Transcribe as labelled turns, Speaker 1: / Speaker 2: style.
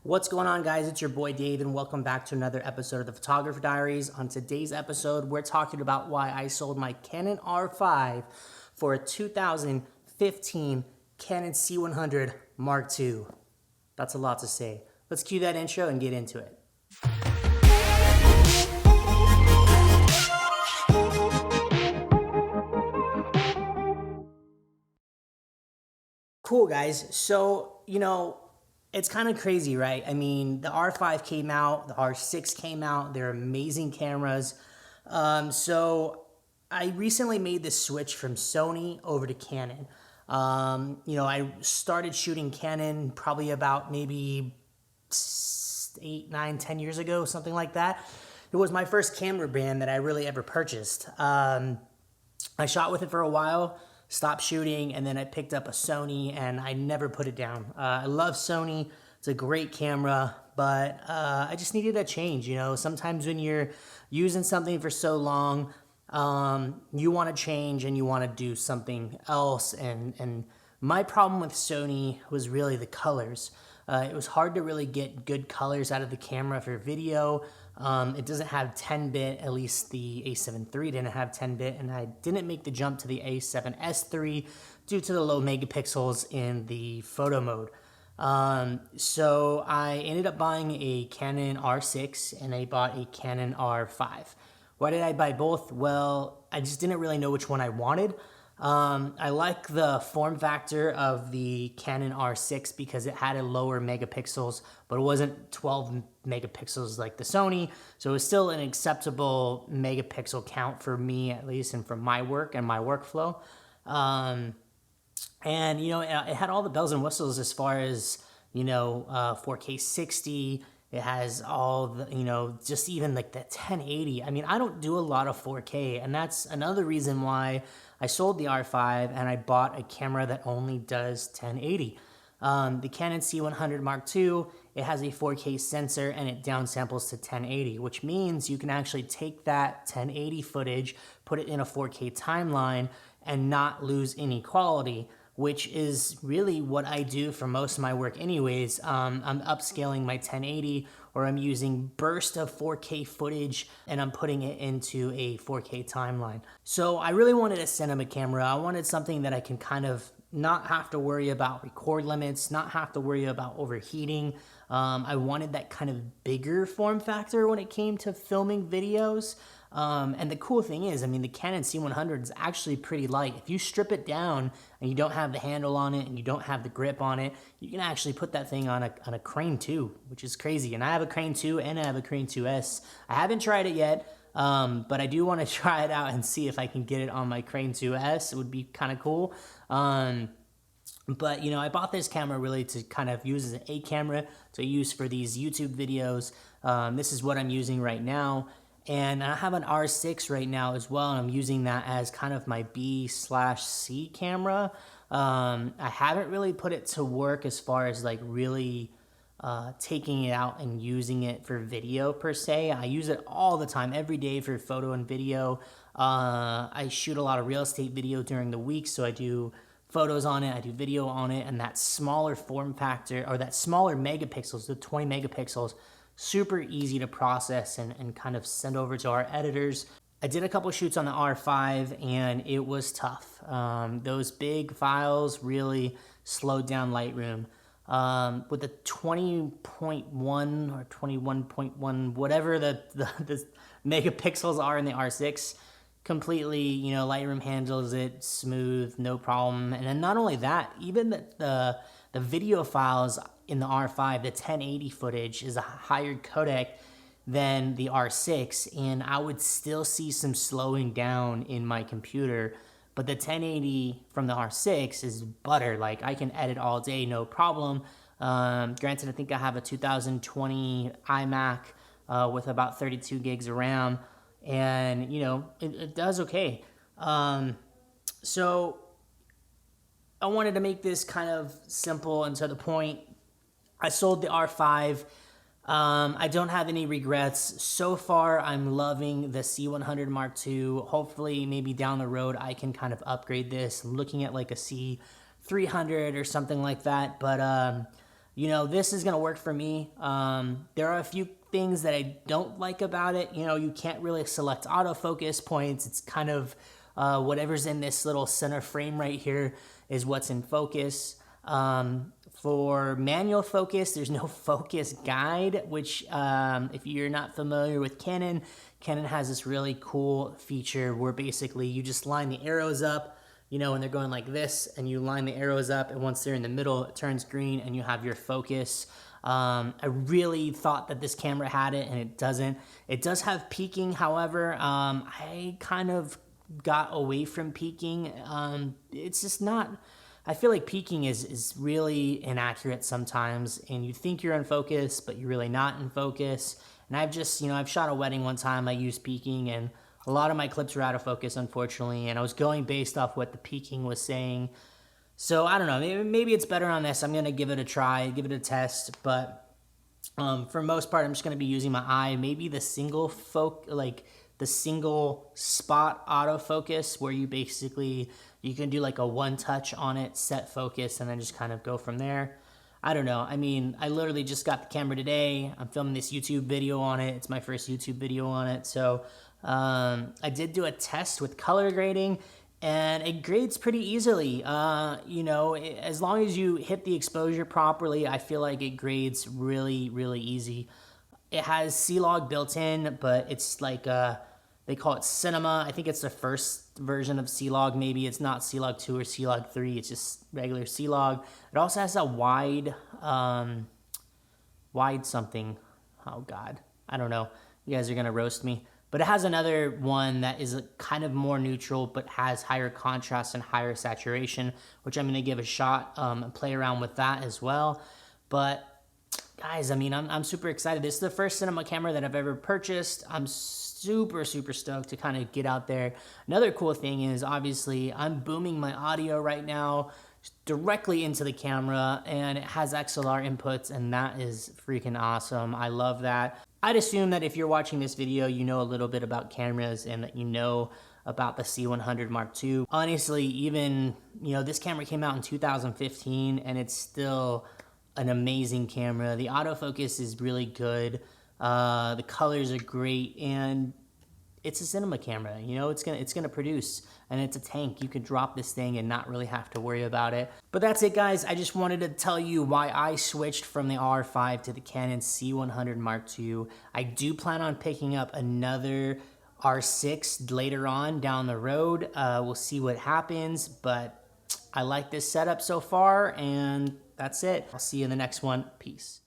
Speaker 1: What's going on, guys? It's your boy Dave, and welcome back to another episode of the Photographer Diaries. On today's episode, we're talking about why I sold my Canon R5 for a 2015 Canon C100 Mark II. That's a lot to say. Let's cue that intro and get into it. Cool, guys. So, it's kind of crazy, right? I mean, the R5 came out, the R6 came out. They're amazing cameras. So I recently made this switch from Sony over to Canon. I started shooting Canon probably about maybe 8, 9, 10 years ago, something like that. It was my first camera brand that I really ever purchased. I shot with it for a while, stopped shooting, and then I picked up a Sony, and I never put it down. I love Sony. It's a great camera, but I just needed a change. Sometimes when you're using something for so long, you want to change and you want to do something else. And my problem with Sony was really the colors. It was hard to really get good colors out of the camera for video. It doesn't have 10-bit, at least the A7 III didn't have 10-bit, and I didn't make the jump to the A7S III due to the low megapixels in the photo mode. So I ended up buying a Canon R6 and I bought a Canon R5. Why did I buy both? Well, I just didn't really know which one I wanted. I like the form factor of the Canon R6 because it had a lower megapixels, but it wasn't 12 megapixels like the Sony. So it was still an acceptable megapixel count for me, at least, and for my work and my workflow. It had all the bells and whistles as far as, 4K 60. It has all the, just even like the 1080. I mean, I don't do a lot of 4K, and that's another reason why I sold the R5 and I bought a camera that only does 1080. The Canon C100 Mark II, it has a 4K sensor and it downsamples to 1080, which means you can actually take that 1080 footage, put it in a 4K timeline, and not lose any quality, which is really what I do for most of my work anyways. I'm upscaling my 1080, or I'm using burst of 4K footage and I'm putting it into a 4K timeline. So I really wanted a cinema camera. I wanted something that I can kind of not have to worry about record limits, not have to worry about overheating. I wanted that kind of bigger form factor when it came to filming videos. And the cool thing is, the Canon C100 is actually pretty light. If you strip it down and you don't have the handle on it and you don't have the grip on it, you can actually put that thing on a Crane 2, which is crazy. And I have a Crane 2 and I have a Crane 2S. I haven't tried it yet, but I do want to try it out and see if I can get it on my Crane 2S. It would be kind of cool. But I bought this camera really to kind of use as a camera to use for these YouTube videos. This is what I'm using right now. And I have an R6 right now as well, and I'm using that as kind of my B/C camera. I haven't really put it to work as far as like really taking it out and using it for video per se. I use it all the time, every day for photo and video. I shoot a lot of real estate video during the week, so I do photos on it, I do video on it, and that smaller form factor, or that smaller megapixels, the 20 megapixels, super easy to process and kind of send over to our editors. I did a couple shoots on the R5 and it was tough. Those big files really slowed down Lightroom. With the 20.1 or 21.1, whatever the megapixels are in the R6, completely, Lightroom handles it smooth, no problem. And then not only that, even the video files in the R5, the 1080 footage is a higher codec than the R6, and I would still see some slowing down in my computer. But the 1080 from the R6 is butter. Like, I can edit all day, no problem. Granted, I think I have a 2020 iMac with about 32 gigs of RAM, and it does okay. So I wanted to make this kind of simple and to the point. I sold the R5. I don't have any regrets. So far, I'm loving the C100 Mark II. Hopefully, maybe down the road, I can kind of upgrade this. I'm looking at like a C300 or something like that. But you know, this is gonna work for me. There are a few things that I don't like about it. You know, you can't really select autofocus points. It's kind of whatever's in this little center frame right here is what's in focus. For manual focus, there's no focus guide, which if you're not familiar with Canon, Canon has this really cool feature where basically you just line the arrows up, you know, and they're going like this, and you line the arrows up, and once they're in the middle, it turns green, and you have your focus. I really thought that this camera had it, and it doesn't. It does have peaking, however. I kind of got away from peaking. It's just not... I feel like peaking is really inaccurate sometimes, and you think you're in focus, but you're really not in focus. And I've just, you know, I've shot a wedding one time, I used peaking, and a lot of my clips were out of focus, unfortunately, and I was going based off what the peaking was saying. So I don't know, maybe it's better on this. I'm gonna give it a try, give it a test, but for most part, I'm just gonna be using my eye. Maybe the single the single spot autofocus, where you basically, you can do like a one touch on it, set focus, and then just kind of go from there. I don't know. I mean, I literally just got the camera today. I'm filming this YouTube video on it. It's my first YouTube video on it. So I did do a test with color grading, and it grades pretty easily. You know, as long as you hit the exposure properly, I feel like it grades really, really easy. It has C-Log built in, but it's like they call it Cinema. I think it's the first version of C-Log. Maybe it's not C-Log 2 or C-Log 3. It's just regular C-Log. It also has a wide something. Oh God, I don't know. You guys are gonna roast me. But it has another one that is kind of more neutral, but has higher contrast and higher saturation, which I'm gonna give a shot and play around with that as well. But guys, I mean, I'm super excited. This is the first cinema camera that I've ever purchased. I'm super stoked to kind of get out there. Another cool thing is, obviously, I'm booming my audio right now directly into the camera, and it has XLR inputs, and that is freaking awesome. I love that. I'd assume that if you're watching this video, you know a little bit about cameras and that you know about the C100 Mark II. Honestly, even, you know, this camera came out in 2015, and it's still an amazing camera. The autofocus is really good. The colors are great, and it's a cinema camera. You know, it's gonna produce, and it's a tank. You could drop this thing and not really have to worry about it. But that's it, guys. I just wanted to tell you why I switched from the R5 to the Canon C100 Mark II. I do plan on picking up another R6 later on down the road. We'll see what happens, but I like this setup so far, and that's it. I'll see you in the next one. Peace.